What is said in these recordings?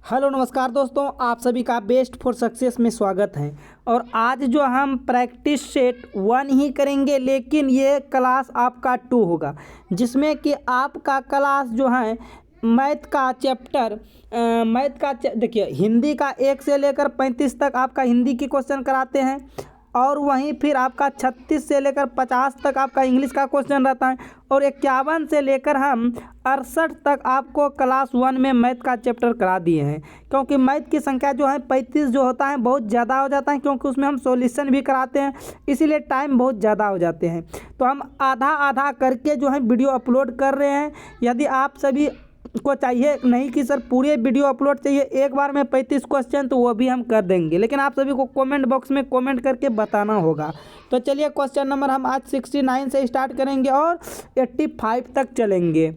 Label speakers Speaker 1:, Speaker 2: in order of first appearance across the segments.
Speaker 1: Hello नमस्कार दोस्तों, आप सभी का बेस्ट फॉर सक्सेस में स्वागत है। और आज जो हम प्रैक्टिस सेट 1 ही करेंगे, लेकिन ये क्लास आपका 2 होगा, जिसमें कि आपका क्लास जो है मैथ का चैप्टर देखिए हिंदी का 1 से लेकर 35 तक आपका हिंदी की क्वेश्चन कराते हैं। और वहीं फिर आपका 36 से लेकर 50 तक आपका इंग्लिश का क्वेश्चन रहता है। और 51 से लेकर हम 68 तक आपको क्लास 1 में मैथ का चैप्टर करा दिए हैं, क्योंकि मैथ की संख्या जो है 35 जो होता है बहुत ज़्यादा हो जाता है, क्योंकि उसमें हम सॉल्यूशन भी कराते हैं, इसीलिए टाइम बहुत ज़्यादा हो जाते हैं। तो हम आधा आधा करके जो है वीडियो अपलोड कर रहे हैं। यदि आप सभी को चाहिए नहीं कि सर पूरे वीडियो अपलोड चाहिए एक बार में 35 क्वेश्चन, तो वो भी हम कर देंगे, लेकिन आप सभी को कमेंट बॉक्स में कमेंट करके बताना होगा। तो चलिए क्वेश्चन नंबर हम आज 69 से स्टार्ट करेंगे और 85 तक चलेंगे।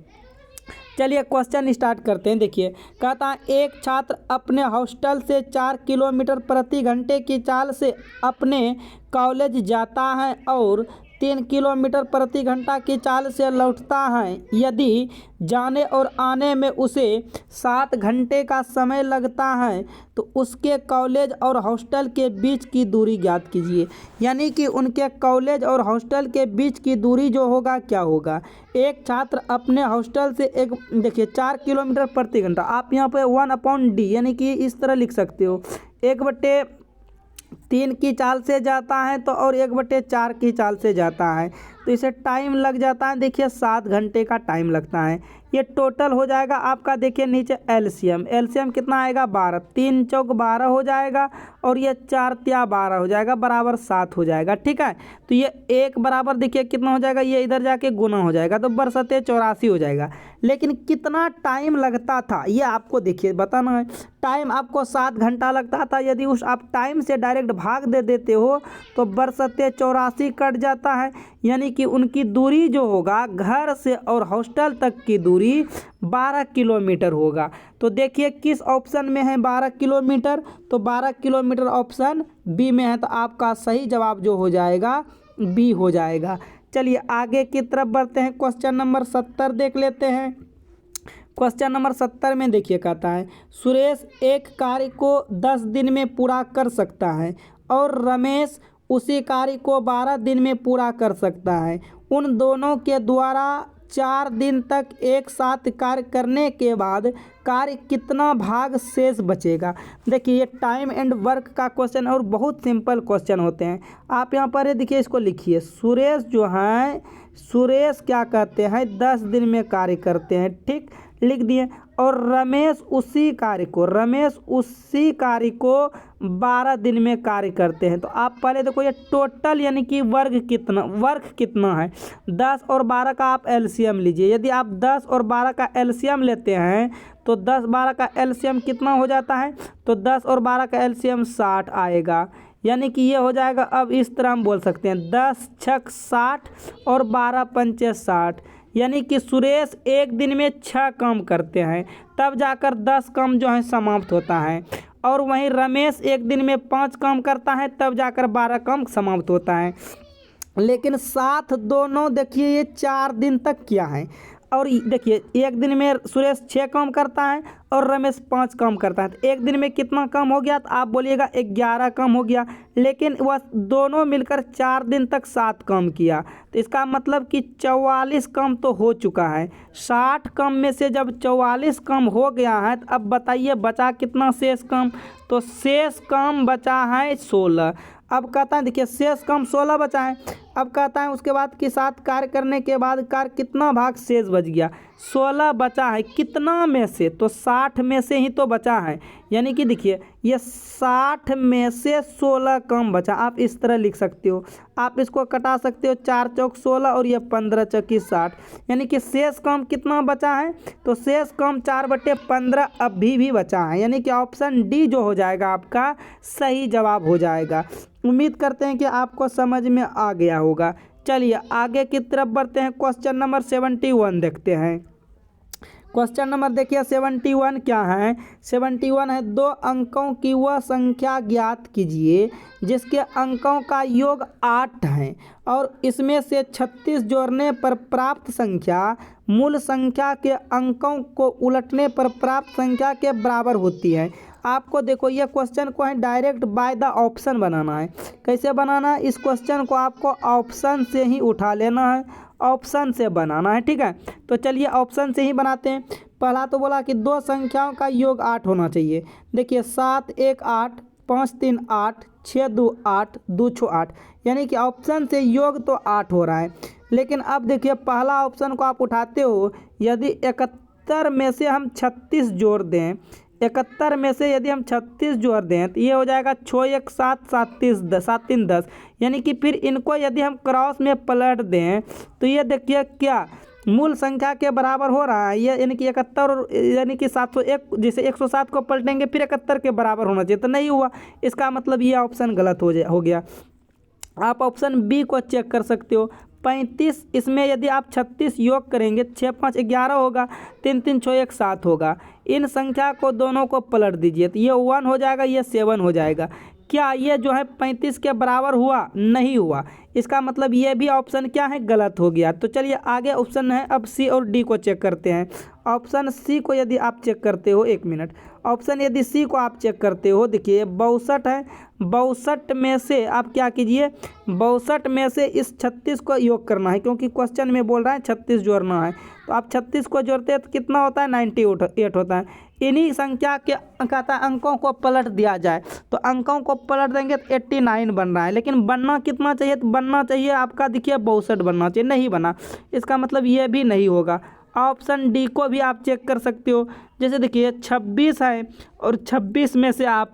Speaker 1: चलिए क्वेश्चन स्टार्ट करते हैं। देखिए कहता है, एक छात्र अपने हॉस्टल से 4 किलोमीटर प्रति घंटे की चाल से अपने कॉलेज जाता है और 3 किलोमीटर प्रति घंटा की चाल से लौटता है। यदि जाने और आने में उसे 7 घंटे का समय लगता है तो उसके कॉलेज और हॉस्टल के बीच की दूरी ज्ञात कीजिए। यानी कि उनके कॉलेज और हॉस्टल के बीच की दूरी जो होगा क्या होगा। एक छात्र अपने हॉस्टल से देखिए 4 किलोमीटर प्रति घंटा, आप यहाँ पे 1/d यानी कि इस तरह लिख सकते हो, 1/3 की चाल से जाता है तो और 1/4 की चाल से जाता है, तो इसे टाइम लग जाता है। देखिए 7 घंटे का टाइम लगता है। ये टोटल हो जाएगा आपका, देखिए नीचे एलसीएम कितना आएगा 12, 3 चौक 12 हो जाएगा और ये 4 तिया 12 हो जाएगा, बराबर 7 हो जाएगा। ठीक है, तो ये एक बराबर देखिए कितना हो जाएगा, ये इधर जाके गुना हो जाएगा तो बरसते 84 हो जाएगा। लेकिन कितना टाइम लगता था ये आपको देखिए बताना है। टाइम आपको 7 घंटा लगता था, यदि उस आप टाइम से डायरेक्ट भाग दे देते हो तो बरसते 84 कट जाता है। यानी कि उनकी दूरी जो होगा घर से और हॉस्टल तक की दूरी 12 किलोमीटर होगा। तो देखिए किस ऑप्शन में है 12 किलोमीटर, तो 12 किलोमीटर ऑप्शन बी में है, तो आपका सही जवाब जो हो जाएगा बी हो जाएगा। चलिए आगे की तरफ बढ़ते हैं, क्वेश्चन नंबर 70 देख लेते हैं। क्वेश्चन नंबर 70 में देखिए कहता है, सुरेश एक कार्य को 10 दिन में पूरा कर सकता है और रमेश उसी कार्य को 12 दिन में पूरा कर सकता है। उन दोनों के द्वारा 4 दिन तक एक साथ कार्य करने के बाद कार्य कितना भाग शेष बचेगा। देखिए ये टाइम एंड वर्क का क्वेश्चन और बहुत सिंपल क्वेश्चन होते हैं। आप यहाँ पर देखिए इसको लिखिए, सुरेश क्या कहते हैं 10 दिन में कार्य करते हैं, ठीक लिख दिए। और रमेश उसी कार्य को 12 दिन में कार्य करते हैं। तो आप पहले देखो ये टोटल यानी कि वर्क कितना है, 10 और 12 का आप एलसीएम लीजिए। यदि आप 10 और 12 का एलसीएम लेते हैं तो 10-12 का एलसीएम कितना हो जाता है, तो 10 और 12 का एलसीएम 60 आएगा। यानी कि ये हो जाएगा, अब इस तरह हम बोल सकते हैं 10 छक 60 और 12 पंचे 60। यानी कि सुरेश एक दिन में 6 काम करते हैं, तब जाकर 10 काम जो है समाप्त होता है। और वहीं रमेश एक दिन में 5 काम करता है, तब जाकर 12 काम समाप्त होता है। लेकिन साथ दोनों देखिए ये 4 दिन तक किया है। और देखिए एक दिन में सुरेश 6 काम करता है और रमेश 5 काम करता है, तो एक दिन में कितना काम हो गया, तो आप बोलिएगा 11 काम हो गया। लेकिन वह दोनों मिलकर 4 दिन तक 7 काम किया, तो इसका मतलब कि 44 काम तो हो चुका है। 60 काम में से जब 44 काम हो गया है, तो अब बताइए बचा कितना शेष काम, तो शेष काम बचा है 16। अब कहता है देखिए शेष काम 16 बचा है। अब कहता है उसके बाद कि 7 कार्य करने के बाद कार्य कितना भाग शेष बच गया, 16 बचा है। कितना में से, तो 60 में से ही तो बचा है। यानी कि देखिए ये 60 में से 16 कम बचा, आप इस तरह लिख सकते हो। आप इसको कटा सकते हो, 4 चौक 16 और ये 15 चौकी 60। यानी कि शेष कम कितना बचा है, तो शेष कम 4/15 अभी भी बचा है। यानी कि ऑप्शन डी जो हो जाएगा आपका सही जवाब हो जाएगा। उम्मीद करते हैं कि आपको समझ में आ गया होगा। चलिए आगे की तरफ बढ़ते हैं, क्वेश्चन नंबर 71 देखते हैं। क्वेश्चन नंबर देखिए 71 क्या है। 71 है, 2 अंकों की वह संख्या ज्ञात कीजिए जिसके अंकों का योग 8 है और इसमें से 36 जोड़ने पर प्राप्त संख्या मूल संख्या के अंकों को उलटने पर प्राप्त संख्या के बराबर होती है। आपको देखो ये क्वेश्चन को है डायरेक्ट बाय द ऑप्शन बनाना है। कैसे बनाना है, इस क्वेश्चन को आपको ऑप्शन से ही उठा लेना है, ऑप्शन से बनाना है, ठीक है। तो चलिए ऑप्शन से ही बनाते हैं। पहला तो बोला कि 2 संख्याओं का योग 8 होना चाहिए। देखिए 7 1 8, 5 3 8, 6 2 8, 2 6 8, यानी कि ऑप्शन से योग तो 8 हो रहा है। लेकिन अब देखिए पहला ऑप्शन को आप उठाते हो, यदि 71 में से हम 36 जोड़ दें, 71 में से यदि हम 36 जोड़ दें तो ये हो जाएगा 6 1 7 7 3 7 3 10, यानी कि फिर इनको यदि हम क्रॉस में पलट दें तो ये देखिए क्या मूल संख्या के बराबर हो रहा है। ये यानी कि 71 यानी कि 701, जैसे 107 को पलटेंगे फिर 71 के बराबर होना चाहिए, तो नहीं हुआ। इसका मतलब ये ऑप्शन गलत हो गया। आप ऑप्शन बी को चेक कर सकते हो। 35, इसमें यदि आप 36 योग करेंगे 6 5 11 होगा, 3 3 6 1 7 होगा। इन संख्या को दोनों को पलट दीजिए तो ये 1 हो जाएगा, ये 7 हो जाएगा। क्या ये जो है 35 के बराबर हुआ? नहीं हुआ। इसका मतलब ये भी ऑप्शन क्या है, गलत हो गया। तो चलिए आगे ऑप्शन है, अब सी और डी को चेक करते हैं। ऑप्शन सी को यदि आप चेक करते हो, 1 मिनट, ऑप्शन यदि सी को आप चेक करते हो, देखिए 62 है, 62 में से आप क्या कीजिए, 62 में से इस 36 को योग करना है, क्योंकि क्वेश्चन में बोल रहा है 36 जोड़ना है। तो आप 36 को जोड़ते हैं तो कितना होता है, 98 होता है। इन्हीं संख्या के कहता है अंकों को पलट दिया जाए, तो अंकों को पलट देंगे तो 89 बन रहा है। लेकिन बनना कितना चाहिए, तो बनना चाहिए आपका देखिए 62 बनना चाहिए, नहीं बना। इसका मतलब ये भी नहीं होगा। ऑप्शन डी को भी आप चेक कर सकते हो। जैसे देखिए 26 है और 26 में से आप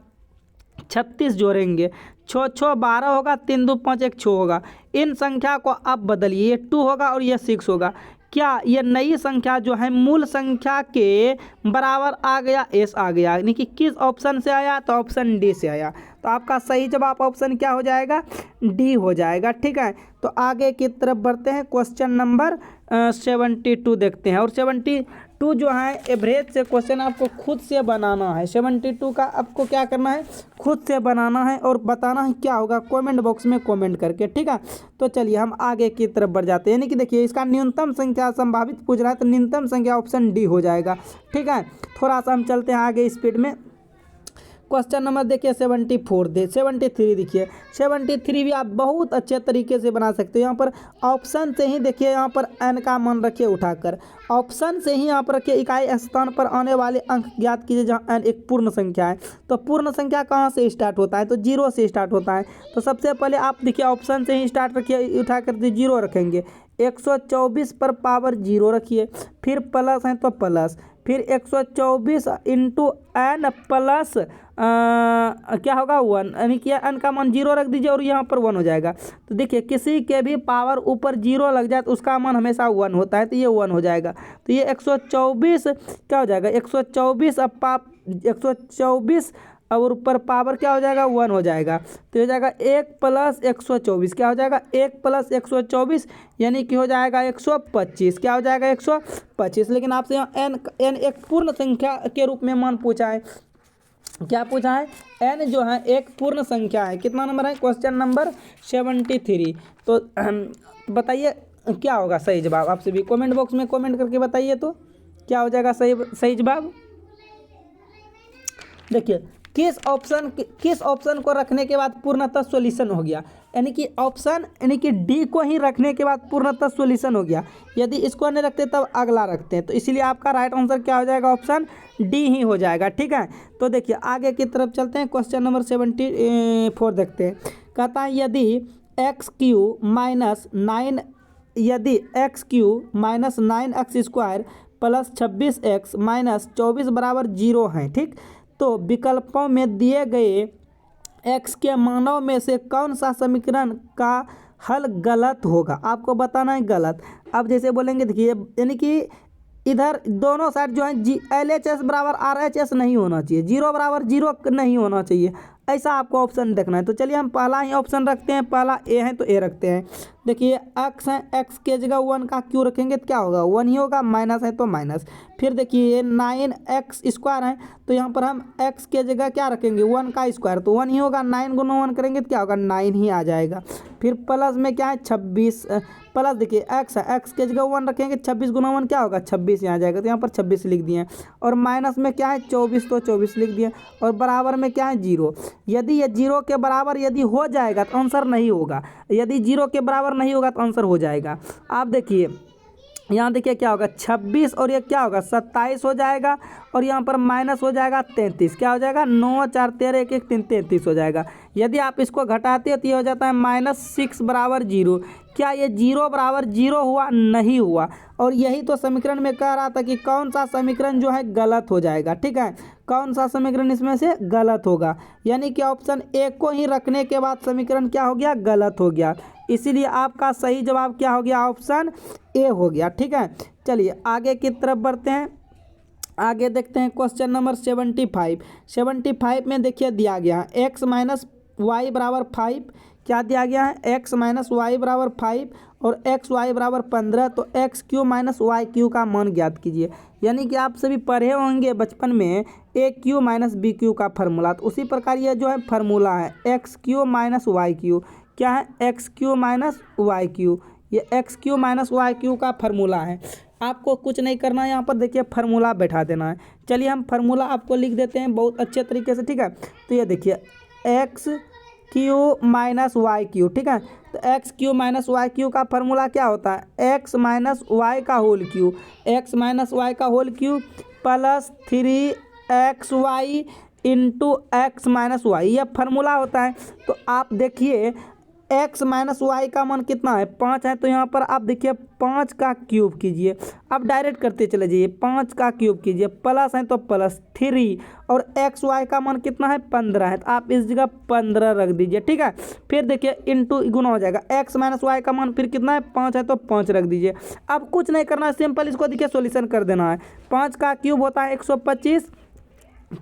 Speaker 1: 36 जोड़ेंगे, 6 6 12 होगा, 3 2 5 1 6 होगा। इन संख्या को आप बदलिए, ये 2 होगा और ये 6 होगा। क्या ये नई संख्या जो है मूल संख्या के बराबर आ गया, एस आ गया, यानी कि किस ऑप्शन से आया, तो ऑप्शन डी से आया। तो आपका सही जवाब ऑप्शन क्या हो जाएगा, डी हो जाएगा, ठीक है। तो आगे की तरफ बढ़ते हैं, क्वेश्चन नंबर 72 देखते हैं। और 72 जो है एवरेज से क्वेश्चन आपको खुद से बनाना है। 72 का आपको क्या करना है, खुद से बनाना है और बताना है क्या होगा, कमेंट बॉक्स में कमेंट करके, ठीक है। तो चलिए हम आगे की तरफ बढ़ जाते हैं। यानी कि देखिए इसका न्यूनतम संख्या संभावित पूछ रहा है, तो न्यूनतम संख्या ऑप्शन डी हो जाएगा, ठीक है। थोड़ा सा हम चलते हैं आगे स्पीड में। क्वेश्चन नंबर देखिए 73 देखिए 73 भी आप बहुत अच्छे तरीके से बना सकते हो। यहाँ पर ऑप्शन से ही देखिए, यहाँ पर n का मान रखिए उठाकर, ऑप्शन से ही यहाँ पर रखिए इकाई स्थान पर आने वाले अंक ज्ञात कीजिए जहाँ n एक पूर्ण संख्या है। तो पूर्ण संख्या कहाँ से स्टार्ट होता है, तो 0 से स्टार्ट होता है। तो सबसे पहले आप देखिए ऑप्शन से ही स्टार्ट रखिए, उठाकर 0 रखेंगे, 124 पर पावर 0 रखिए, फिर प्लस है तो प्लस, फिर 124 इंटू n प्लस क्या होगा 1, यानी कि n का मान 0 रख दीजिए और यहाँ पर 1 हो जाएगा। तो देखिए किसी के भी पावर ऊपर 0 लग जाए तो उसका मान हमेशा 1 होता है, तो ये 1 हो जाएगा। तो ये 124 क्या हो जाएगा, 124 अब 124 और ऊपर पावर क्या हो जाएगा, 1 हो जाएगा। तो हो जाएगा 1 प्लस 124, क्या हो जाएगा 1 प्लस 124, यानी कि हो जाएगा 125, क्या हो जाएगा 125। लेकिन आपसे यहाँ n एक पूर्ण संख्या के रूप में मान पूछा है। क्या पूछा है, n जो है एक पूर्ण संख्या है। कितना नंबर है, क्वेश्चन नंबर 73। तो बताइए क्या होगा सही जवाब, आपसे भी कमेंट बॉक्स में कमेंट करके बताइए तो क्या हो जाएगा सही जवाब। देखिए किस ऑप्शन को रखने के बाद पूर्णतः सॉल्यूशन हो गया, यानी कि ऑप्शन यानी कि डी को ही रखने के बाद पूर्णतः सॉल्यूशन हो गया। यदि इसको नहीं रखते तब अगला रखते हैं, तो इसीलिए आपका राइट आंसर क्या हो जाएगा, ऑप्शन डी ही हो जाएगा, ठीक है। तो देखिए आगे की तरफ चलते हैं, क्वेश्चन नंबर 74 देखते हैं। कहता है यदि x³ minus 9x² plus 26x minus 24 बराबर 0 है, ठीक। तो विकल्पों में दिए गए x के मानों में से कौन सा समीकरण का हल गलत होगा, आपको बताना है गलत। अब जैसे बोलेंगे देखिए, यानी कि इधर दोनों साइड जो है LHS बराबर RHS नहीं होना चाहिए, 0 बराबर 0 नहीं होना चाहिए, ऐसा आपको ऑप्शन देखना है। तो चलिए हम पहला ही ऑप्शन रखते हैं, पहला ए है तो ए रखते हैं। देखिए एक्स है, एक्स के जगह 1 का क्यू रखेंगे तो क्या होगा, 1 ही होगा, माइनस है तो माइनस। फिर देखिए ये 9x² है, तो यहाँ पर हम x के जगह क्या रखेंगे, 1 का स्क्वायर, तो 1 ही होगा, 9 गुना 1 करेंगे तो क्या होगा, 9 ही आ जाएगा। फिर प्लस में क्या है 26, प्लस देखिए x है, x के जगह 1 रखेंगे, 26 गुना 1 क्या होगा, 26 यहाँ आ जाएगा, तो यहाँ पर 26 लिख दिए हैं। और माइनस में क्या है 24, तो 24 लिख दिए। और बराबर में क्या है 0। यदि ये 0 के बराबर यदि हो जाएगा तो आंसर नहीं होगा, यदि 0 के बराबर नहीं होगा तो आंसर हो जाएगा। आप देखिए यहाँ देखिए क्या होगा 26 और ये क्या होगा 27 हो जाएगा, और यहाँ पर माइनस हो जाएगा 33, क्या हो जाएगा 9 4 13 1 1 3 33 हो जाएगा। यदि आप इसको घटाते हो तो ये हो जाता है -6 बराबर 0। क्या ये 0 बराबर 0 हुआ, नहीं हुआ। और यही तो समीकरण में कह रहा था कि कौन सा समीकरण जो है गलत हो जाएगा, ठीक है, कौन सा समीकरण इसमें से गलत होगा, यानी कि ऑप्शन ए को ही रखने के बाद समीकरण क्या हो गया, गलत हो गया। इसीलिए आपका सही जवाब क्या हो गया, ऑप्शन ए हो गया, ठीक है। चलिए आगे की तरफ बढ़ते हैं, आगे देखते हैं क्वेश्चन नंबर 75 में देखिए दिया गया है x माइनस वाई बराबर 5, क्या दिया गया है x माइनस वाई बराबर 5 और एक्स वाई बराबर 15, तो X Q minus Y Q का मान ज्ञात कीजिए। यानी कि आप सभी पढ़े होंगे बचपन में A cube minus B cube का फार्मूला, तो उसी प्रकार ये जो है फार्मूला है X Q minus Y cube, क्या है X Q minus Y cube, ये X Q minus Y Q का फार्मूला है। आपको कुछ नहीं करना है, यहाँ पर देखिए फार्मूला बैठा देना है। चलिए हम फार्मूला आपको लिख देते हैं बहुत अच्छे तरीके से, ठीक है। तो ये देखिए X Q minus Y cube, ठीक है। तो X Q minus Y Q का फार्मूला क्या होता है, एक्स माइनस वाई का whole cube, X minus Y का whole cube plus 3xy into X minus Y, यह फार्मूला होता है। तो आप देखिए x माइनस वाई का मान कितना है 5 है, तो यहाँ पर आप देखिए 5 का क्यूब कीजिए, आप डायरेक्ट करते चले जाइए, 5 का क्यूब कीजिए, प्लस है तो प्लस 3 और एक्स वाई का मान कितना है 15 है, तो आप इस जगह 15 रख दीजिए, ठीक है। फिर देखिए इंटू गुना हो जाएगा, x माइनस वाई का मान फिर कितना है 5 है तो 5 रख दीजिए। अब कुछ नहीं करना है, सिंपल इसको देखिए सॉल्यूशन कर देना है। 5 का क्यूब होता है 125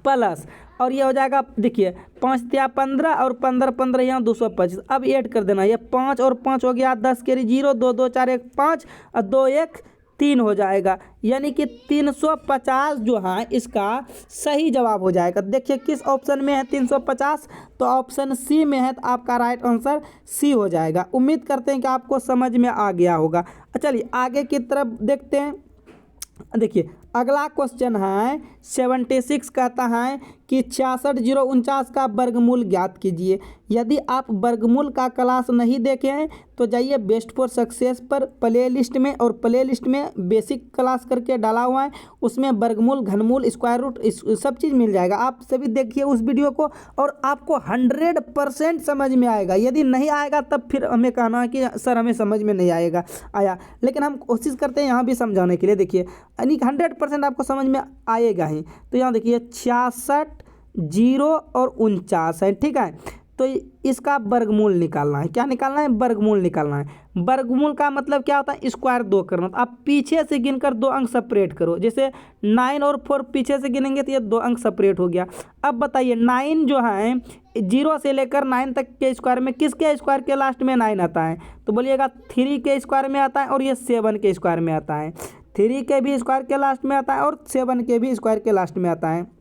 Speaker 1: प्लस, और ये हो जाएगा देखिए 5 या 15 और 15 15 यहाँ 225। अब ऐड कर देना, ये 5 और 5 हो गया 10 के 0 2 2 4 1 5 और 2 1 3 हो जाएगा, यानी कि 350 जो है इसका सही जवाब हो जाएगा। देखिए किस ऑप्शन में है 350, तो ऑप्शन सी में है, तो आपका राइट आंसर सी हो जाएगा। उम्मीद करते हैं कि आपको समझ में आ गया होगा। चलिए आगे की तरफ देखते हैं। देखिए अगला क्वेश्चन है 76, कहता है कि 66,049 का वर्गमूल ज्ञात कीजिए। यदि आप वर्गमूल का क्लास नहीं देखे हैं तो जाइए बेस्ट फॉर सक्सेस पर प्ले लिस्ट में, और प्ले लिस्ट में बेसिक क्लास करके डाला हुआ है, उसमें वर्गमूल घनमूल स्क्वायर रूट सब चीज़ मिल जाएगा। आप सभी देखिए उस वीडियो को और आपको 100% समझ में आएगा। यदि नहीं आएगा तब फिर हमें कहना है कि सर हमें समझ में नहीं आया, लेकिन हम कोशिश करते हैं यहाँ भी समझाने के लिए। देखिए यानी 100% आपको समझ में आएगा ही। तो यहाँ देखिए 66 0 और 49 है, ठीक है। तो इसका वर्गमूल निकालना है, क्या निकालना है, वर्गमूल निकालना है। वर्गमूल का मतलब क्या होता है, स्क्वायर 2 करना। तो आप पीछे से गिनकर 2 अंक सेपरेट करो, जैसे 9 और 4 पीछे से गिनेंगे तो ये 2 अंक सेपरेट हो गया। अब बताइए 9 जो है 0 से लेकर 9 तक के स्क्वायर में किसके स्क्वायर के लास्ट में 9 आता है, तो बोलिएगा 3 के स्क्वायर में आता है और ये 7 के स्क्वायर में आता है। 3 के भी स्क्वायर के लास्ट में आता है और 7 के भी स्क्वायर के लास्ट में आता है।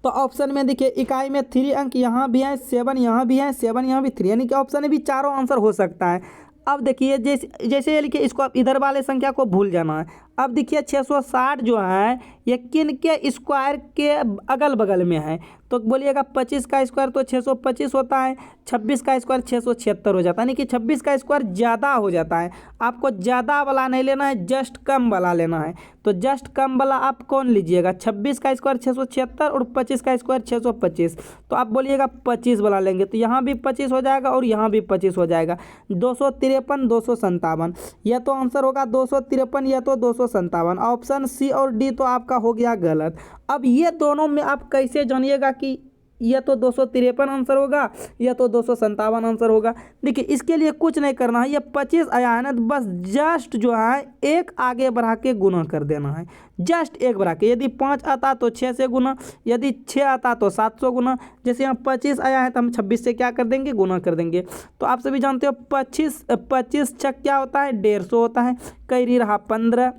Speaker 1: तो ऑप्शन में देखिए इकाई में 3 अंक यहाँ भी हैं, 7 यहाँ भी हैं, 7 यहाँ भी 3, यानी कि ऑप्शन में भी चारों आंसर हो सकता है। अब देखिए जैसे ये लिखिए, इसको आप इधर वाले संख्या को भूल जाना है। अब देखिए 660 जो है ये किन के स्क्वायर के अगल बगल में है, तो बोलिएगा 25 का स्क्वायर तो 625 होता है, 26 का स्क्वायर 676 हो जाता है, यानी कि 26 का स्क्वायर ज़्यादा हो जाता है। आपको ज़्यादा वाला नहीं लेना है, जस्ट कम वाला लेना है। तो जस्ट कम वाला आप कौन लीजिएगा, 26 का स्क्वायर 676 और 25 का स्क्वायर 625, तो आप बोलिएगा 25 वाला लेंगे, तो यहाँ भी 25 हो जाएगा और यहाँ भी 25 हो जाएगा। 253 257, यह तो आंसर होगा 253, यह तो 257। ऑप्शन सी और डी तो आपका हो गया गलत। अब ये दोनों में आप कैसे जानिएगा कि या तो 253 आंसर होगा या तो 257 आंसर होगा। देखिए इसके लिए कुछ नहीं करना है, ये 25 आया है ना, तो बस जस्ट जो है एक आगे बढ़ा के गुना कर देना है, जस्ट एक बढ़ा के। यदि 5 आता तो 6 से गुना, यदि 6 आता तो 700 गुना। जैसे यहाँ 25 आया है तो हम 26 से क्या कर देंगे, गुना कर देंगे। तो आप सभी जानते हो 25 छक क्या होता है, 150 होता है। कई रहा 15,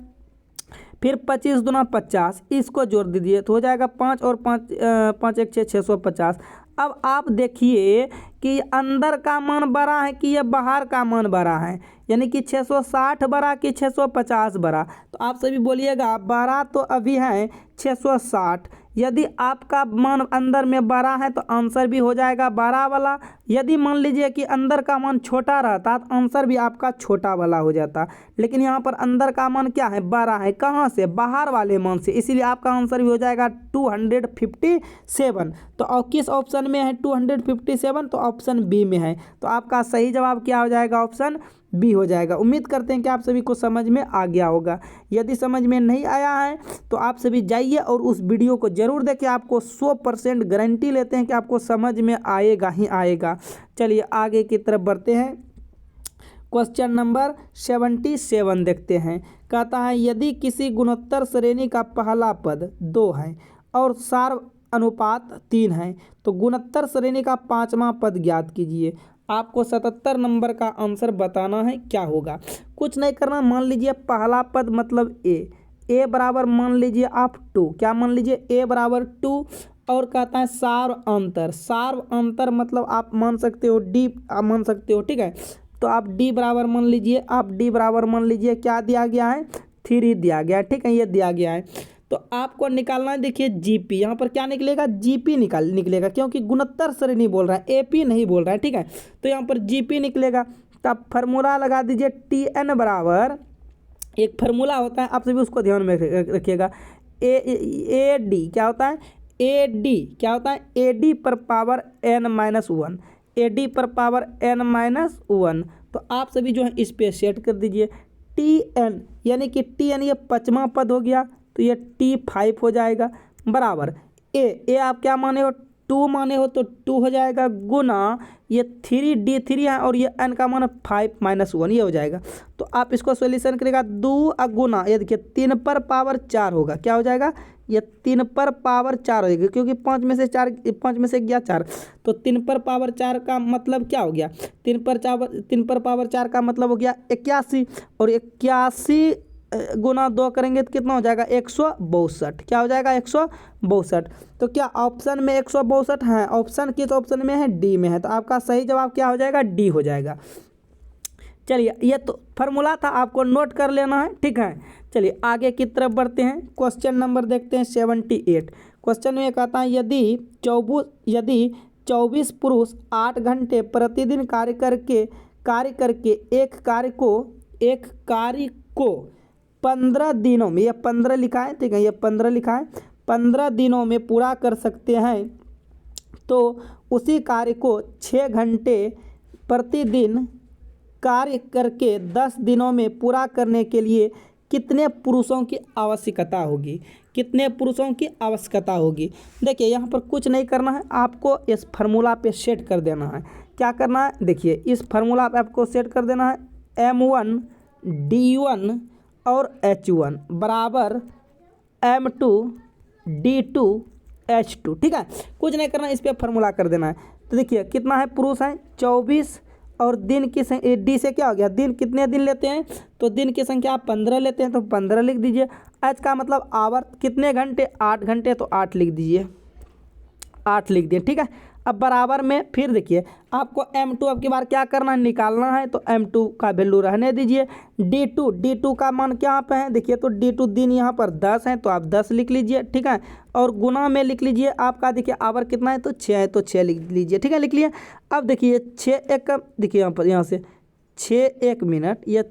Speaker 1: फिर 25 दूना 50, इसको जोड़ दीजिए तो हो जाएगा 5 और 5 1 6 650। अब आप देखिए कि अंदर का मान बड़ा है कि ये बाहर का मान बड़ा है, यानी कि 660 बड़ा कि 650 बड़ा। तो आप सभी बोलिएगा बड़ा तो अभी है 660। यदि आपका मान अंदर में बड़ा है तो आंसर भी हो जाएगा बड़ा वाला। यदि मान लीजिए कि अंदर का मान छोटा रहता तो आंसर भी आपका छोटा वाला हो जाता, लेकिन यहाँ पर अंदर का मान क्या है, बड़ा है। कहाँ से, बाहर वाले मान से, इसीलिए आपका आंसर भी हो जाएगा 257। तो किस ऑप्शन में है 257, तो ऑप्शन बी में है। तो आपका सही जवाब क्या हो जाएगा, ऑप्शन बी हो जाएगा। उम्मीद करते हैं कि आप सभी को समझ में आ गया होगा। यदि समझ में नहीं आया है तो आप सभी जाइए और उस वीडियो को जरूर देखें, आपको 100% गारंटी लेते हैं कि आपको समझ में आएगा ही आएगा। चलिए आगे की तरफ बढ़ते हैं। क्वेश्चन नंबर 77 देखते हैं। कहता है यदि किसी गुणोत्तर श्रेणी का पहला पद 2 है और सार अनुपात 3 है तो गुणोत्तर श्रेणी का 5वां पद ज्ञात कीजिए। आपको 77 नंबर का आंसर बताना है, क्या होगा। कुछ नहीं करना, मान लीजिए पहला पद मतलब ए बराबर मान लीजिए आप 2, क्या मान लीजिए ए बराबर 2। और कहता है सार अंतर मतलब आप मान सकते हो डी, आप मान सकते हो, ठीक है। तो आप डी बराबर मान लीजिए, क्या दिया गया है, 3 दिया गया है, ठीक है, ये दिया गया है। तो आपको निकालना है, देखिए जीपी, यहाँ पर क्या निकलेगा, जीपी निकलेगा, क्योंकि गुणोत्तर श्रेणी बोल रहा है, एपी नहीं बोल रहा है, ठीक है। तो यहाँ पर जीपी निकलेगा। तो आप फार्मूला लगा दीजिए, टीएन बराबर, एक फार्मूला होता है, आप सभी उसको ध्यान में रखिएगा। ए डी क्या होता है, ए डी पर पावर n-1, ए डी पर पावर n-1। तो आप सभी जो है इस पे सेट कर दीजिए। टी एन यानी कि टी एन ये 5वां पद हो गया, तो ये T5 हो जाएगा, बराबर ए आप क्या माने हो, 2 माने हो, तो 2 हो जाएगा, गुना ये 3D3 है और ये n का मान 5-1, ये हो जाएगा। तो आप इसको सॉल्यूशन करेगा, 2 गुना, ये देखिए 3 पर पावर 4 होगा, क्या हो जाएगा, ये 3 पर पावर 4 हो जाएगा, क्योंकि 5 में से गया 4, तो 3 पर पावर 4 का मतलब क्या हो गया, 3 पर पावर 4 का मतलब हो गया 81, और 81 गुना 2 करेंगे तो कितना हो जाएगा, 162। क्या हो जाएगा, 162। तो क्या ऑप्शन में 162 है, ऑप्शन किस ऑप्शन में है, डी में है। तो आपका सही जवाब क्या हो जाएगा, डी हो जाएगा। चलिए ये तो फार्मूला था, आपको नोट कर लेना है, ठीक है। चलिए आगे की तरफ बढ़ते हैं। क्वेश्चन नंबर देखते हैं 78। क्वेश्चन में कहता है यदि 24 पुरुष 8 घंटे प्रतिदिन कार्य करके एक कार्य को 15 दिनों में, ये 15 लिखा है, ठीक है, ये 15 लिखा है, 15 दिनों में पूरा कर सकते हैं, तो उसी कार्य को 6 घंटे प्रतिदिन कार्य करके 10 दिनों में पूरा करने के लिए कितने पुरुषों की आवश्यकता होगी। देखिए यहाँ पर कुछ नहीं करना है, आपको इस फार्मूला पे सेट कर देना है। क्या करना है, देखिए इस फार्मूला पे आपको सेट कर देना है, M1 D1 और H1 बराबर M2 D2 H2, ठीक है। कुछ नहीं करना, इस पर फार्मूला कर देना है। तो देखिए कितना है, पुरुष है 24, और दिन की संख्या डी से क्या हो गया, दिन कितने दिन लेते हैं, तो दिन की संख्या आप 15 लेते हैं, तो 15 लिख दीजिए। एच का मतलब आवर, कितने घंटे, 8 घंटे, तो 8 लिख दीजिए, 8 लिख दिए, ठीक है। अब बराबर में फिर देखिए आपको M2 अब की बार क्या करना है, निकालना है, तो M2 का वैल्यू रहने दीजिए। D2 का मान क्या पे है, देखिए तो D2 दिन यहाँ पर 10 है, तो आप 10 लिख लीजिए, ठीक है। और गुना में लिख लीजिए, आपका देखिए आवर कितना है, तो 6 है, तो 6 लिख लीजिए, ठीक है, लिख लिए। अब देखिए 6 एकम, देखिए यहाँ पर, यहाँ से 6 1 मिनट, ये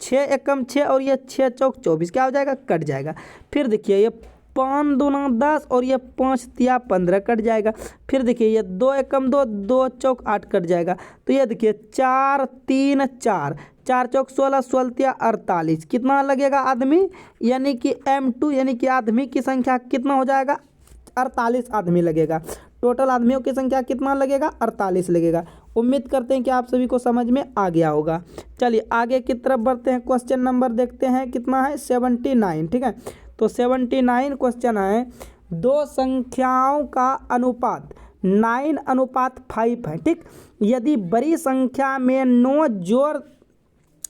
Speaker 1: 6 एकम 6 और ये 6 चौक 24, क्या हो जाएगा, कट जाएगा। फिर देखिए ये 5 दूना 10 और ये 5 तिया 15 कट जाएगा। फिर देखिए ये 2 एकम 2, 2 चौक 8 कट जाएगा। तो ये देखिए 4 3 4, 4 चौक 16, 16 तिया 48, कितना लगेगा आदमी, यानी कि M2 यानी कि आदमी की संख्या कितना हो जाएगा, 48 आदमी लगेगा। टोटल आदमियों की संख्या कितना लगेगा, 48 लगेगा। उम्मीद करते हैं कि आप सभी को समझ में आ गया होगा। चलिए आगे की तरफ बढ़ते हैं। क्वेश्चन नंबर देखते हैं कितना है, 79। ठीक है, तो 79 क्वेश्चन है, दो संख्याओं का अनुपात 9:5 है। ठीक, यदि बड़ी संख्या में 9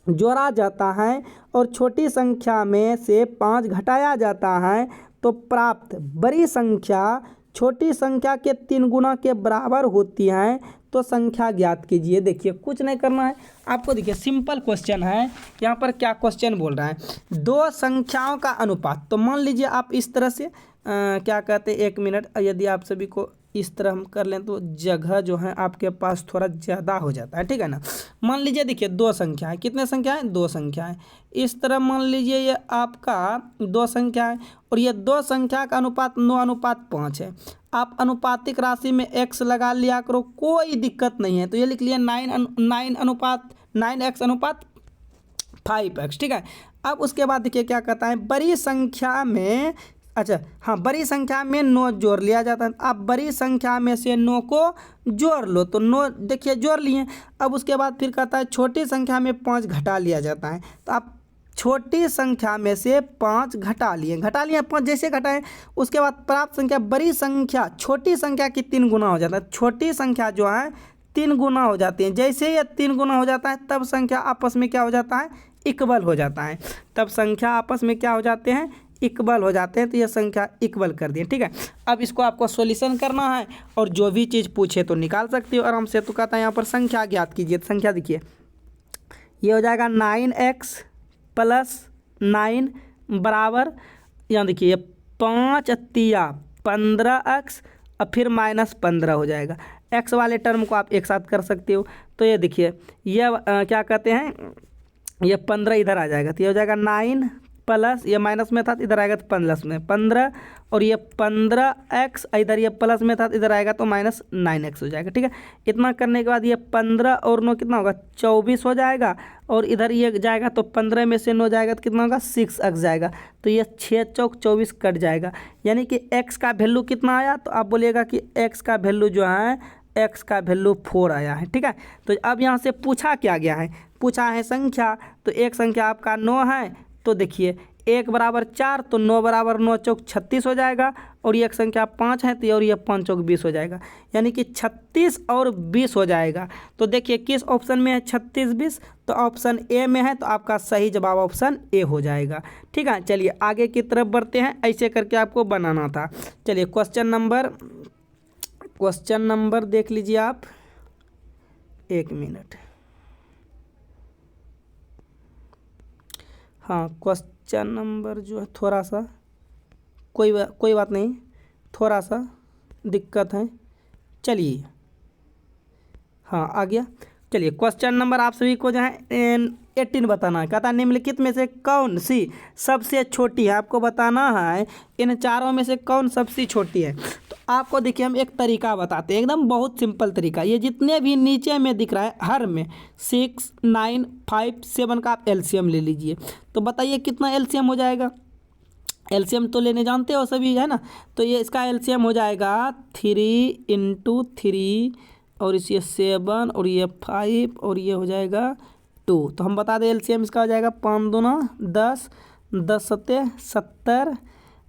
Speaker 1: जोड़ा जाता है और छोटी संख्या में से 5 घटाया जाता है तो प्राप्त बड़ी संख्या छोटी संख्या के 3 गुना के बराबर होती है, तो संख्या ज्ञात कीजिए। देखिए कुछ नहीं करना है आपको, देखिए सिंपल क्वेश्चन है। यहाँ पर क्या क्वेश्चन बोल रहा है, दो संख्याओं का अनुपात। तो मान लीजिए आप इस तरह से क्या कहते हैं, 1 मिनट, यदि आप सभी को इस तरह हम कर लें तो जगह जो है आपके पास थोड़ा ज़्यादा हो जाता है। ठीक है ना, मान लीजिए देखिए दो संख्या है, कितने संख्या है, दो संख्या है। इस तरह मान लीजिए ये आपका दो संख्या है और ये दो संख्या का अनुपात 9:5 है। आप अनुपातिक राशि में x लगा लिया करो, कोई दिक्कत नहीं है। तो ये लिख लिया 9:5x। ठीक है, अब उसके बाद देखिए क्या कहता है, बड़ी संख्या में, अच्छा हाँ, बड़ी संख्या में 9 जोड़ लिया जाता है। आप बड़ी संख्या में से 9 को जोड़ लो, तो 9 देखिए जोड़ लिए। अब उसके बाद फिर कहता है छोटी संख्या में 5 घटा लिया जाता है। तो आप छोटी संख्या में से 5 घटा लिए 5 जैसे घटाएं, उसके बाद प्राप्त संख्या बड़ी संख्या छोटी संख्या की 3 गुना हो जाता है। छोटी संख्या जो है 3 गुना हो जाती है। जैसे ये 3 गुना हो जाता है तब संख्या आपस में क्या हो जाता है, इक्वल हो जाता है। तब संख्या आपस में क्या हो जाते हैं, इक्वल हो जाते हैं। तो यह संख्या इक्वल कर दिए। ठीक है, अब इसको आपको सॉल्यूशन करना है और जो भी चीज़ पूछे तो निकाल सकते हो आराम से। तो कहता है यहाँ पर संख्या ज्ञात कीजिए। तो संख्या देखिए ये हो जाएगा 9x + 9 बराबर, यहाँ देखिए ये 5 तिया 15x और फिर -15 हो जाएगा। x वाले टर्म को आप एक साथ कर सकते हो। तो ये देखिए ये क्या कहते हैं, ये 15 इधर आ जाएगा। तो ये हो जाएगा 9 प्लस, ये माइनस में था तो इधर आएगा तो प्लस में 15, और ये 15x इधर ये प्लस में था तो इधर आएगा तो -9x हो जाएगा। ठीक है, इतना करने के बाद ये 15 और 9 कितना होगा, 24 हो जाएगा। और इधर ये जाएगा तो 15 में से 9 जाएगा तो कितना होगा, 6x जाएगा। तो ये 6 चौक 24 कट जाएगा। यानी कि x का वैल्यू कितना आया, तो आप बोलिएगा कि x का वैल्यू जो है, x का वैल्यू 4 आया है। ठीक है, तो अब यहाँ से पूछा क्या गया है, पूछा है संख्या। तो एक संख्या आपका 9 है, तो देखिए 1 बराबर 4, तो 9 बराबर 9 चौक 36 हो जाएगा। और ये एक संख्या 5 है तो और ये 5 चौक 20 हो जाएगा, यानी कि 36 और 20 हो जाएगा। तो देखिए किस ऑप्शन में है 36 20, तो ऑप्शन ए में है। तो आपका सही जवाब ऑप्शन ए हो जाएगा। ठीक है, चलिए आगे की तरफ बढ़ते हैं। ऐसे करके आपको बनाना था। चलिए क्वेश्चन नंबर देख लीजिए आप, 1 मिनट। हाँ, क्वेश्चन नंबर जो है थोड़ा सा कोई बात नहीं, थोड़ा सा दिक्कत है। चलिए हाँ आ गया। चलिए क्वेश्चन नंबर आप सभी को जो है 18 बताना है। कहता है निम्नलिखित में से कौन सी सबसे छोटी है, आपको बताना है इन चारों में से कौन सबसे छोटी है। तो आपको देखिए हम एक तरीका बताते हैं, एकदम बहुत सिंपल तरीका। ये जितने भी नीचे में दिख रहा है हर में 6 9 5 7 का आप एलसीएम ले लीजिए। तो बताइए कितना एलसीएम हो जाएगा। एलसीएम तो लेने जानते हो सभी, है ना। तो ये इसका एलसीएम हो जाएगा 3 × 3 और इस ये 7 और ये 5 और ये हो जाएगा 2। तो हम बता दें एलसीएम इसका हो जाएगा 5 दूना 10, 10 सत्ते 70,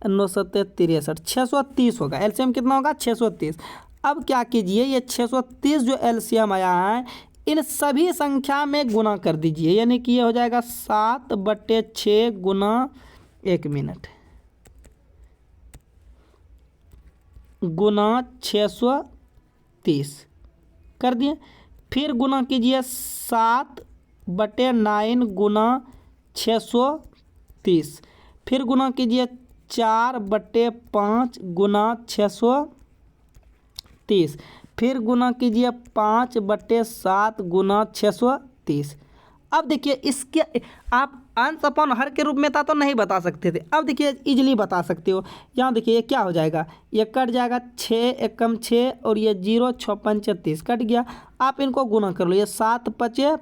Speaker 1: 9 सत्ते 63, 630 होगा। एलसीएम कितना होगा, 630। अब क्या कीजिए, ये 630 जो एलसीएम आया है इन सभी संख्या में गुना कर दीजिए। यानी कि ये हो जाएगा 7/6 गुना 1 मिनट गुना 630 कर दिए। फिर गुना कीजिए 7/9 गुना 630। फिर गुना कीजिए 4/5 गुना 630। फिर गुना कीजिए 5/7 गुना 630। अब देखिए इसके आप अंश अपॉन हर के रूप में था तो नहीं बता सकते थे। अब देखिए इजीली बता सकते हो। यहाँ देखिए ये क्या हो जाएगा, ये कट जाएगा 6 एकम 6 और ये 0 6 5 30 कट गया। आप इनको गुना कर लो, ये 7 5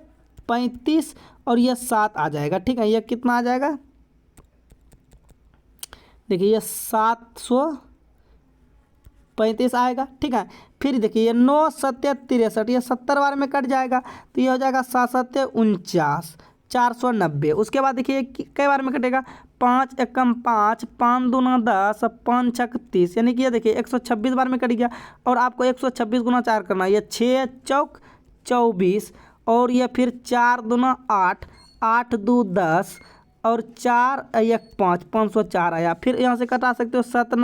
Speaker 1: 35 और ये 7 आ जाएगा। ठीक है, ये कितना आ जाएगा, देखिए ये 700 35 आएगा, ठीक है। फिर देखिए ये 9 सत्ते 63, ये 70 बार में कट जाएगा, तो ये हो जाएगा 7 सत्ते 49, 490। उसके बाद देखिए कई बार में कटेगा, 5 एकम 5, 5 दूना 10, 5 छक 30, यानी कि ये देखिए 126 बार में कट गया। और आपको 126 गुना 4 करना है, ये 6 चौक 24, और ये फिर 4 दूना 8, 8 दू 10, और 4 एक 5, 504 आया। फिर यहाँ से कटा सकते हो 7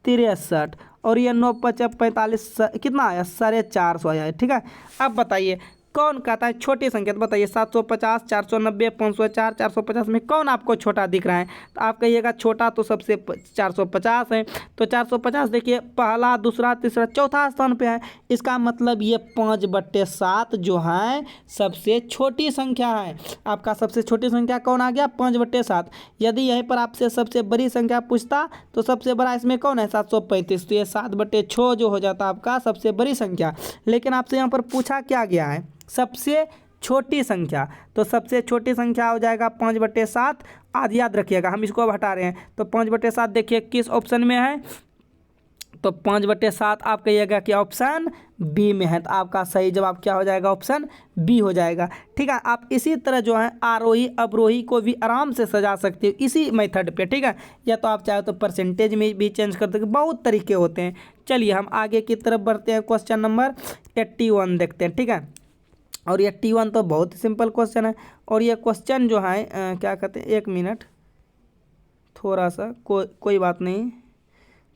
Speaker 1: 63, और ये 9 5 45, कितना आया 450 आया है, ठीक है। अब बताइए कौन कहता है छोटी संख्या, तो बताइए 750, 490, 504, 450 में कौन आपको छोटा दिख रहा है। तो आप कहिएगा छोटा तो सबसे 450 है, तो 450 देखिए पहला दूसरा तीसरा चौथा स्थान पे है। इसका मतलब ये 5/7 जो है सबसे छोटी संख्या है। आपका सबसे छोटी संख्या कौन आ गया, 5/7। यदि यहीं पर आपसे सबसे बड़ी संख्या पूछता तो सबसे बड़ा इसमें कौन है 735, तो ये 7/6 जो हो जाता आपका सबसे बड़ी संख्या। लेकिन आपसे यहाँ पर पूछा क्या गया है, सबसे छोटी संख्या, तो सबसे छोटी संख्या हो जाएगा 5/7। आज याद रखिएगा, हम इसको अब हटा रहे हैं, तो 5/7 देखिए किस ऑप्शन में है, तो 5/7 आप कहिएगा कि ऑप्शन बी में है। तो आपका सही जवाब क्या हो जाएगा, ऑप्शन बी हो जाएगा, ठीक है। आप इसी तरह जो है आरोही अवरोही को भी आराम से सजा सकते हो इसी मेथड पे, ठीक है। या तो आप चाहे तो परसेंटेज में भी चेंज कर सकते, बहुत तरीके होते हैं। चलिए हम आगे की तरफ बढ़ते हैं, क्वेश्चन नंबर 81 देखते हैं, ठीक है। और 81 तो बहुत ही सिंपल क्वेश्चन है। और ये क्वेश्चन जो है क्या कहते हैं, 1 मिनट, थोड़ा सा कोई बात नहीं,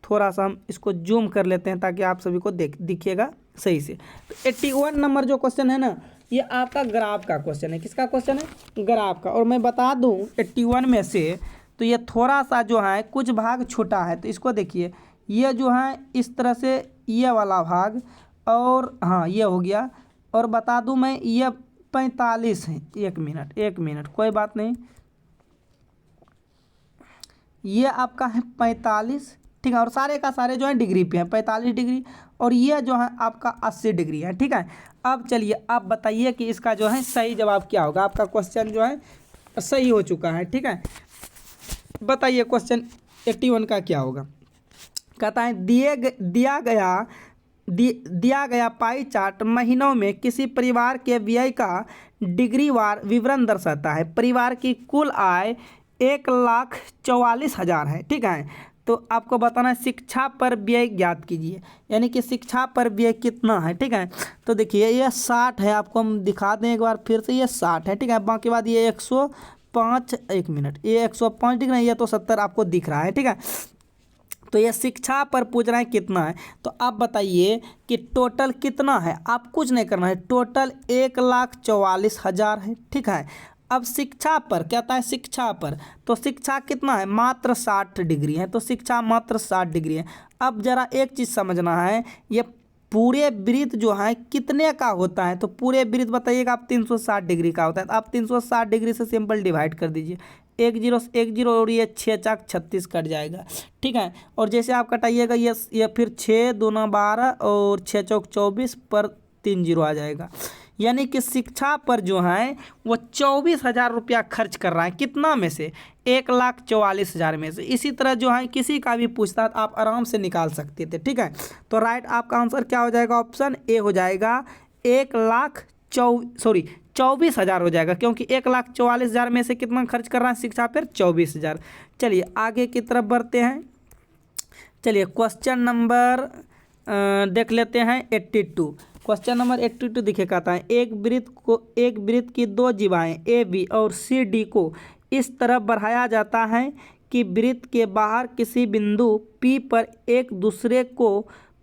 Speaker 1: थोड़ा सा हम इसको जूम कर लेते हैं ताकि आप सभी को दिखिएगा सही से। तो 81 नंबर जो क्वेश्चन है ना, ये आपका ग्राफ का क्वेश्चन है। किसका क्वेश्चन है, ग्राफ का। और मैं बता दूं 81 में से तो ये थोड़ा सा जो है कुछ भाग छोटा है, तो इसको देखिए ये जो है इस तरह से ये वाला भाग, और हाँ ये हो गया। और बता दूं मैं ये 45 है, 1 मिनट कोई बात नहीं, ये आपका है 45, ठीक है। और सारे का सारे जो है डिग्री पे है, 45 डिग्री, और ये जो है आपका 80 डिग्री है, ठीक है। अब चलिए आप बताइए कि इसका जो है सही जवाब क्या होगा। आपका क्वेश्चन जो है सही हो चुका है, ठीक है। बताइए क्वेश्चन 81 का क्या होगा। कहता है दिया गया पाई चार्ट महीनों में किसी परिवार के व्यय का डिग्रीवार विवरण दर्शाता है। परिवार की कुल आय 1,44,000 है, ठीक है। तो आपको बताना है शिक्षा पर व्यय ज्ञात कीजिए, यानी कि शिक्षा पर व्यय कितना है, ठीक है। तो देखिए ये 60 है, आपको हम दिखा दें एक बार फिर से, ये 60 है, ठीक है। बाकी बाद ये 105, 1 मिनट, ये 105 डिग्री नहीं, ये तो 70 आपको दिख रहा है, ठीक है। तो ये शिक्षा पर पूछ रहा है कितना है, तो आप बताइए कि टोटल कितना है। आप कुछ नहीं करना है, टोटल 1,44,000 है, ठीक है। अब शिक्षा पर कहता है, शिक्षा पर तो शिक्षा कितना है, मात्र 60 डिग्री है, तो शिक्षा मात्र 60 डिग्री है। अब जरा एक चीज़ समझना है, ये पूरे वृत्त जो है कितने का होता है, तो पूरे वृत्त बताइएगा आप 360 डिग्री का होता है। तो आप 360 डिग्री से सिंपल डिवाइड कर दीजिए, 1 0 1 0, और ये 6 चाक 36 कट जाएगा, ठीक है। और जैसे आप कटाइएगा ये फिर 6 दूना 12, और 6 चौक 24 पर 3 0 आ जाएगा। यानी कि शिक्षा पर जो है वो 24,000 रुपया खर्च कर रहा है, कितना में से, 1,44,000 में से। इसी तरह जो है किसी का भी पूछता तो आप आराम से निकाल सकते थे, ठीक है। तो राइट आपका आंसर क्या हो जाएगा, ऑप्शन ए हो जाएगा, 24,000 हो जाएगा, क्योंकि 1,44,000 में से कितना खर्च कर रहा है शिक्षा पर, 24,000। चलिए आगे की तरफ बढ़ते हैं। चलिए क्वेश्चन नंबर देख लेते हैं 82। क्वेश्चन नंबर 82 दिखे कहता है एक वृत्त की दो जीवाएं ए बी और सी डी को इस तरह बढ़ाया जाता है कि वृत्त के बाहर किसी बिंदु पी पर एक दूसरे को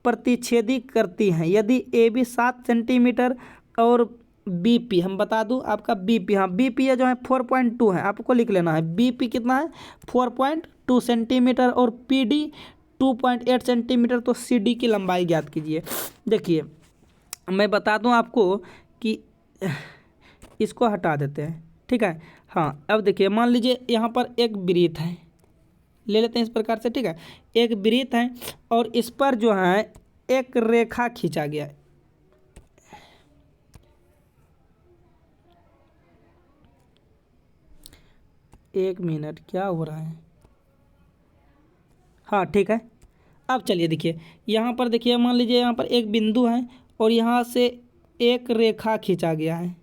Speaker 1: प्रतिच्छेदी करती हैं। यदि ए बी 7 सेंटीमीटर और बी पी, हम बता दूं आपका बी पी, हाँ बी पी जो है 4.2 है, आपको लिख लेना है। बी पी कितना है, 4.2 सेंटीमीटर, और पी डी 2.8 सेंटीमीटर। तो सी डी की लंबाई ज्ञात कीजिए। देखिए मैं बता दूं आपको कि इसको हटा देते हैं, ठीक है। हाँ अब देखिए मान लीजिए यहाँ पर एक वृत्त है, ले लेते हैं इस प्रकार से, ठीक है। एक वृत्त है और इस पर जो है एक रेखा खींचा गया है। एक मिनट क्या हो रहा है, हाँ ठीक है। अब चलिए देखिए, यहाँ पर देखिए, मान लीजिए यहाँ पर एक बिंदु है और यहाँ से एक रेखा खींचा गया है,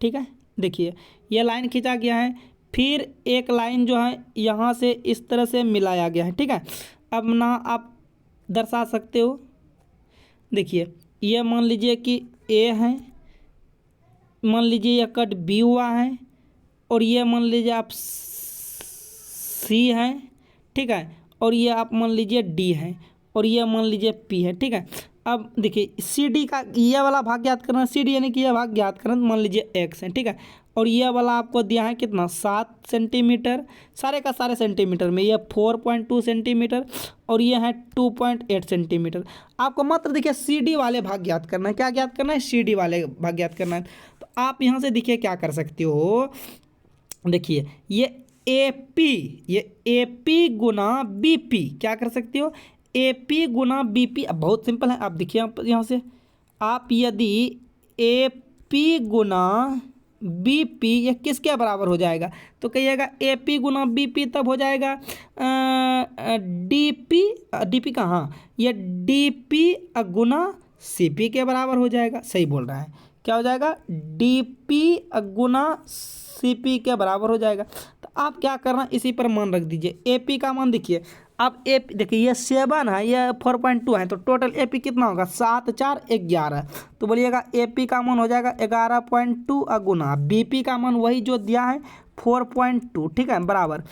Speaker 1: ठीक है। देखिए ये लाइन खींचा गया है, फिर एक लाइन जो है यहाँ से इस तरह से मिलाया गया है, ठीक है। अब ना आप दर्शा सकते हो, देखिए ये मान लीजिए कि ए है, मान लीजिए यह कट बी हुआ है, और ये मान लीजिए आप सी है, ठीक है, और ये आप मान लीजिए डी है, और ये मान लीजिए पी है, ठीक है। अब देखिए सी डी का ये वाला भाग ज्ञात करना, सी डी यानी कि यह भाग ज्ञात करना, मान लीजिए एक्स है, ठीक है। और ये वाला आपको दिया है कितना, 7 सेंटीमीटर, सारे का सारे सेंटीमीटर में, ये 4.2 सेंटीमीटर और ये है 2.8 सेंटीमीटर। आपको मात्र देखिए सी डी वाले भाग ज्ञात करना है। क्या ज्ञात करना है, सी डी वाले भाग ज्ञात करना है। तो आप यहाँ से देखिए क्या कर सकते हो, देखिए ये ए पी गुना बी पी, क्या कर सकते हो, ए पी गुना बी पी। अब बहुत सिंपल है, आप देखिए यहाँ से, आप यदि ए पी गुना बी पी ये किसके बराबर हो जाएगा, तो कहिएगा ए पी गुना बी पी तब हो जाएगा डी पी का, हाँ ये डी पी गुना सी पी के बराबर हो जाएगा। सही बोल रहा है, क्या हो जाएगा, डी पी गुना सी पी के बराबर हो जाएगा। तो आप क्या करना, इसी पर मान रख दीजिए। ए पी का मान देखिए, आप ए देखिए ये 7 है, ये 4.2 है, तो टोटल ए पी कितना होगा, 7 4 11। तो बोलिएगा ए पी का मान हो जाएगा 11.2 गुना बी पी का मान वही जो दिया है 4.2, ठीक है, बराबर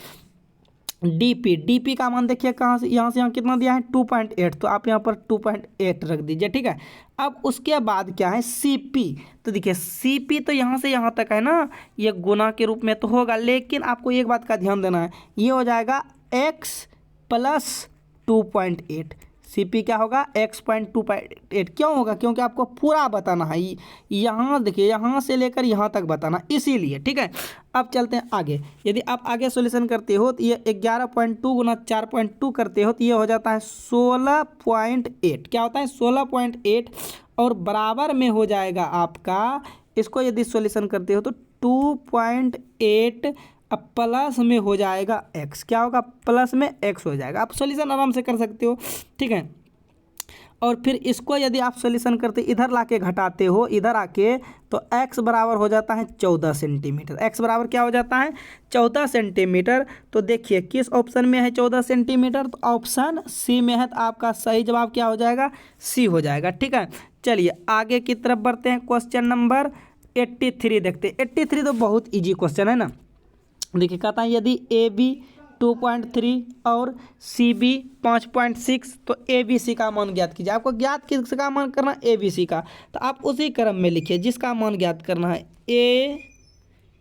Speaker 1: डी पी का मान देखिए कहाँ से यहाँ कितना दिया है 2.8, तो आप यहाँ पर 2.8 रख दीजिए, ठीक है। अब उसके बाद क्या है सी पी, तो देखिए सी पी तो यहाँ से यहाँ तक है ना, ये गुना के रूप में तो होगा, लेकिन आपको एक बात का ध्यान देना है, ये हो जाएगा x प्लस 2.8। सी पी क्या होगा, x.2.8। क्यों होगा, क्योंकि आपको पूरा बताना है, यहाँ देखिए यहाँ से लेकर यहाँ तक बताना, इसीलिए, ठीक है। अब चलते हैं आगे। यदि आप आगे सॉल्यूशन करते हो तो ये 11.2 गुना 4.2 करते हो तो ये हो जाता है 16.8। क्या होता है, 16.8, और बराबर में हो जाएगा आपका, इसको यदि सॉल्यूशन करते हो तो 2.8 अब प्लस में हो जाएगा x। क्या होगा, प्लस में x हो जाएगा। आप सॉल्यूशन आराम से कर सकते हो, ठीक है। और फिर इसको यदि आप सॉल्यूशन करते इधर लाके घटाते हो, इधर आके, तो x बराबर हो जाता है 14 सेंटीमीटर। x बराबर क्या हो जाता है, 14 सेंटीमीटर। तो देखिए किस ऑप्शन में है 14 सेंटीमीटर, तो ऑप्शन सी में है। तो आपका सही जवाब क्या हो जाएगा, सी हो जाएगा, ठीक है। चलिए आगे की तरफ बढ़ते हैं। क्वेश्चन नंबर 83 देखते हैं। 83 तो बहुत ईजी क्वेश्चन है ना। देखिए कहता है यदि ए बी 2.3 और सी बी 5.6, तो ए बी सी का मान ज्ञात कीजिए। आपको ज्ञात किसका मान करना है, ए बी सी का। तो आप उसी क्रम में लिखिए जिसका मान ज्ञात करना है, ए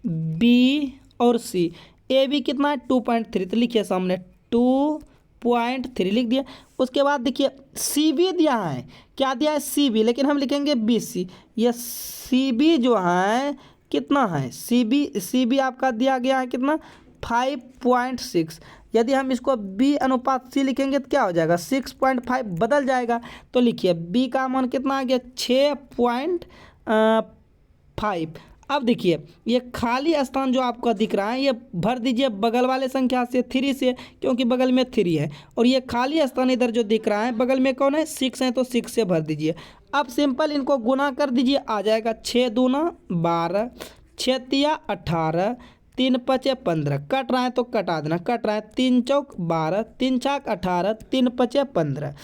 Speaker 1: बी और सी। ए बी कितना है 2.3, तो लिखिए सामने 2.3 लिख दिया। उसके बाद देखिए सी बी दिया है, क्या दिया है, सी बी, लेकिन हम लिखेंगे बी सी। ये सी बी जो है कितना है, सी बी आपका दिया गया है कितना, 5.6। यदि हम इसको b अनुपात c लिखेंगे तो क्या हो जाएगा, 6.5 बदल जाएगा। तो लिखिए b का मान कितना आ गया, 6.5। अब देखिए ये खाली स्थान जो आपको दिख रहा है, ये भर दीजिए बगल वाले संख्या से 3 से, क्योंकि बगल में 3 है। और ये खाली स्थान इधर जो दिख रहा है बगल में कौन है, 6 है, तो 6 से भर दीजिए। अब सिंपल इनको गुना कर दीजिए, आ जाएगा 6 दूना 12, 6 तिया 18, 3 पचे 15। कट रहा है तो कटा देना, कट रहा है, 3 चौक 12, 3 छाक 18, 3 पचे 15।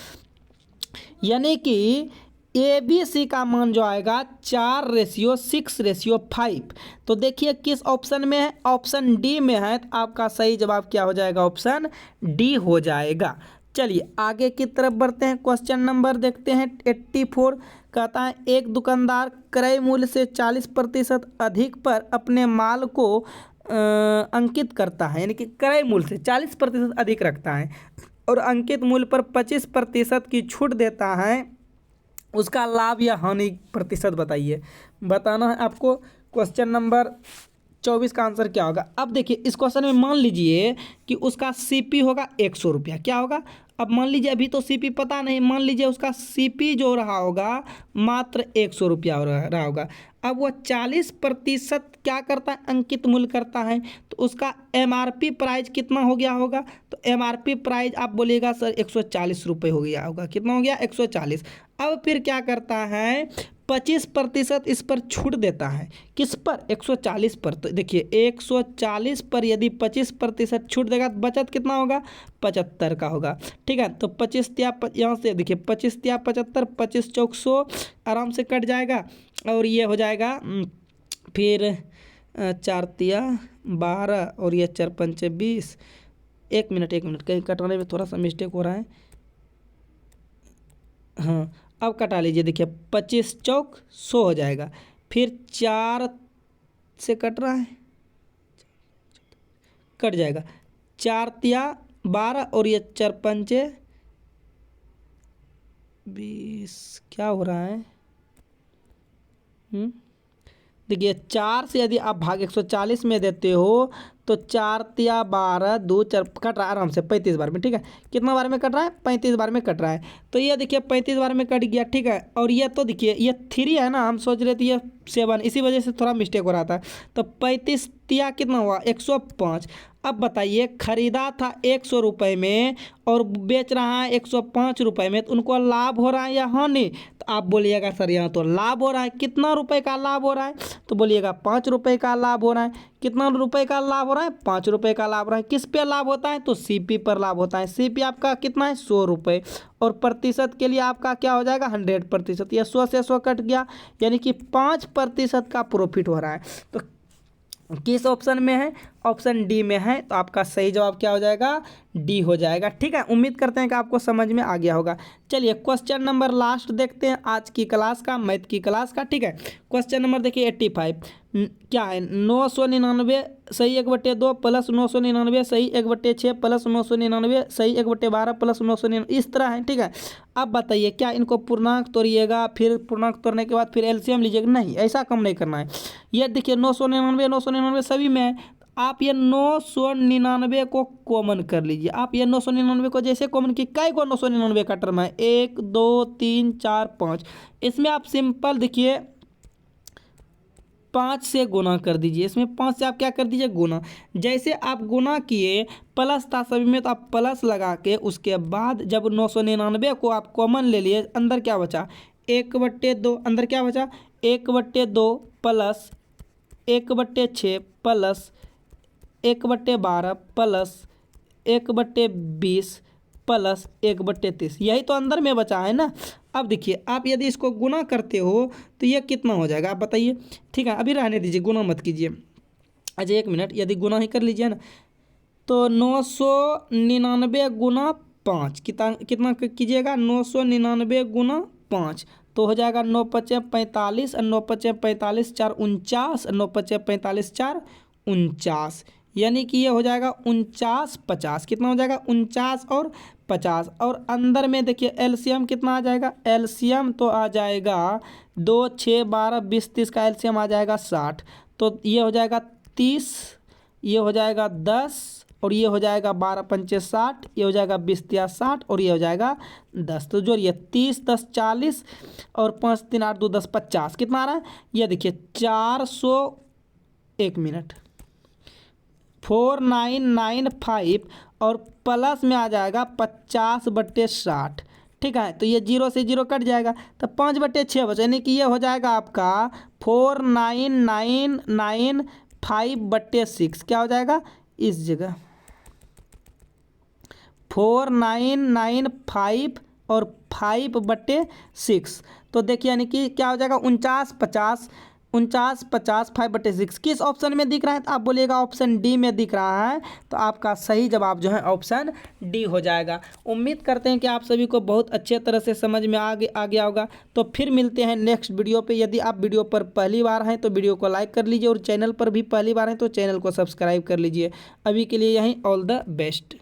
Speaker 1: यानी कि ए बी सी का मान जो आएगा 4:6:5। तो देखिए किस ऑप्शन में है, ऑप्शन डी में है। तो आपका सही जवाब क्या हो जाएगा, ऑप्शन डी हो जाएगा। चलिए आगे की तरफ बढ़ते हैं। क्वेश्चन नंबर देखते हैं 84। कहता है एक दुकानदार क्रय मूल्य से 40% अधिक पर अपने माल को अंकित करता है, यानी कि क्रय मूल्य से 40% अधिक रखता है और अंकित मूल्य पर 25% की छूट देता है। उसका लाभ या हानि प्रतिशत बताइए, बताना है आपको। क्वेश्चन नंबर 24 का आंसर क्या होगा। अब देखिए इस क्वेश्चन में मान लीजिए कि उसका सीपी होगा 100 रुपया, क्या होगा। अब मान लीजिए अभी तो सीपी पता नहीं, मान लीजिए उसका सीपी जो रहा होगा मात्र 100 रुपया रहा होगा। अब वो 40% क्या करता है, अंकित मूल्य करता है, तो उसका एमआरपी प्राइस कितना हो गया होगा। तो एमआरपी प्राइस आप बोलिएगा सर 140 रुपये हो गया होगा, कितना हो गया 140। अब फिर क्या करता है, 25% इस पर छूट देता है, किस पर 140 पर। तो देखिए 140 पर यदि 25% छूट देगा तो बचत कितना होगा 75 का होगा, ठीक है। तो 25 तिया यहाँ से देखिए 25 तिया 75, 25 चौक 100 आराम से कट जाएगा और ये हो जाएगा फिर 4 तिया 12 और ये 4 पंचे 20। एक मिनट कहीं कटाने में थोड़ा सा मिस्टेक हो रहा है। हाँ अब कटा लीजिए, देखिए 25 चौक 100 हो जाएगा, फिर 4 से कट रहा है, कट जाएगा 4 तिया 12 और ये 4 पंचे 20। क्या हो रहा है, देखिए 4 से यदि आप भाग 140 में देते हो तो 4 तिया 12 2 4 कट रहा है आराम से 35 बार में, ठीक है। कितना बार में कट रहा है 35 बार में कट रहा है। तो ये देखिए 35 बार में कट गया, ठीक है। और ये तो देखिए ये 3 है ना, हम सोच रहे थे ये 7, इसी वजह से थोड़ा मिस्टेक हो रहा था। तो 35 तिया कितना हुआ 105। अब बताइए खरीदा था 100 रुपये में और बेच रहा है 105 रुपये में, तो उनको लाभ हो रहा है या हानि। तो आप बोलिएगा सर यहाँ तो लाभ हो रहा है, कितना रुपए का लाभ हो रहा है, तो बोलिएगा 5 रुपये का लाभ हो रहा है। कितना रुपए का लाभ हो रहा है 5 रुपये का लाभ हो रहा है। किस पे लाभ होता है, तो सीपी पर लाभ होता है। सीपी आपका कितना है 100 रुपये, और प्रतिशत के लिए आपका क्या हो जाएगा 100%। यह 100 से 100 कट गया, यानी कि 5% का प्रॉफिट हो रहा है। तो किस ऑप्शन में है, ऑप्शन डी में है। तो आपका सही जवाब क्या हो जाएगा, डी हो जाएगा, ठीक है। उम्मीद करते हैं कि आपको समझ में आ गया होगा। चलिए क्वेश्चन नंबर लास्ट देखते हैं आज की क्लास का, मैथ की क्लास का, ठीक है। क्वेश्चन नंबर देखिए 85 क्या है, 999 सही 1/2 प्लस 999 सही 1/6 प्लस 999 सही 1/12 प्लस 999, इस तरह है, ठीक है। अब बताइए क्या इनको पूर्णांक तोड़िएगा, फिर पूर्णांक तोड़ने के बाद फिर एलसीएम लीजिएगा, नहीं ऐसा कम नहीं करना है। ये देखिए 999 सभी में है, आप ये 999 को कॉमन कर लीजिए। आप ये 999 को जैसे कॉमन की कई को 999 का टर्म है 1 2 3 4 5, इसमें आप सिंपल देखिए 5 से गुना कर दीजिए। इसमें 5 से आप क्या कर दीजिए गुना। जैसे आप गुना किए प्लस था सभी में, तो आप प्लस लगा के उसके बाद जब 999 को आप कॉमन ले लिए, अंदर क्या बचा 1/2, अंदर क्या बचा 1/2 प्लस 1/6 प्लस 1/12 प्लस 1/20 प्लस 1/30, यही तो अंदर में बचा है ना। अब देखिए आप यदि इसको गुना करते हो तो ये कितना हो जाएगा आप बताइए, ठीक है। अभी रहने दीजिए, गुना मत कीजिए। अच्छा 1 मिनट, यदि गुना ही कर लीजिए ना, तो 999 गुना 5 कितना कीजिएगा 999 गुना 5, तो हो जाएगा 9 5 45 और 9 5 45 4 49, 9 5 45 4 49, यानी कि ये हो जाएगा 49 50। कितना हो जाएगा 49 और 50। और अंदर में देखिए एलसीएम कितना आ जाएगा, एलसीएम तो आ जाएगा 2 6 12 20 30 का एलसीएम आ जाएगा 60। तो ये हो जाएगा 30, ये हो जाएगा 10 और ये हो जाएगा 12 पंचे 60, ये हो जाएगा 20 तिया 60 और ये हो जाएगा 10। तो जोड़िए 30 10 40 और 5 3 8 2 10 50, कितना आ रहा है ये देखिए 400, 1 मिनट 4995 और प्लस में आ जाएगा 50/60, ठीक है। तो ये 0 से 0 कट जाएगा, तो 5/6 बचा, यानी कि ये हो जाएगा आपका 4995/6। क्या हो जाएगा इस जगह 4995 और 5/6। तो देखिए यानी कि क्या हो जाएगा 49 50 5/6। किस ऑप्शन में दिख रहा है, तो आप बोलिएगा ऑप्शन डी में दिख रहा है। तो आपका सही जवाब जो है ऑप्शन डी हो जाएगा। उम्मीद करते हैं कि आप सभी को बहुत अच्छे तरह से समझ में आ गया होगा। तो फिर मिलते हैं नेक्स्ट वीडियो पे। यदि आप वीडियो पर पहली बार हैं तो वीडियो को लाइक कर लीजिए, और चैनल पर भी पहली बार हैं तो चैनल को सब्सक्राइब कर लीजिए। अभी के लिए यहीं ऑल द बेस्ट।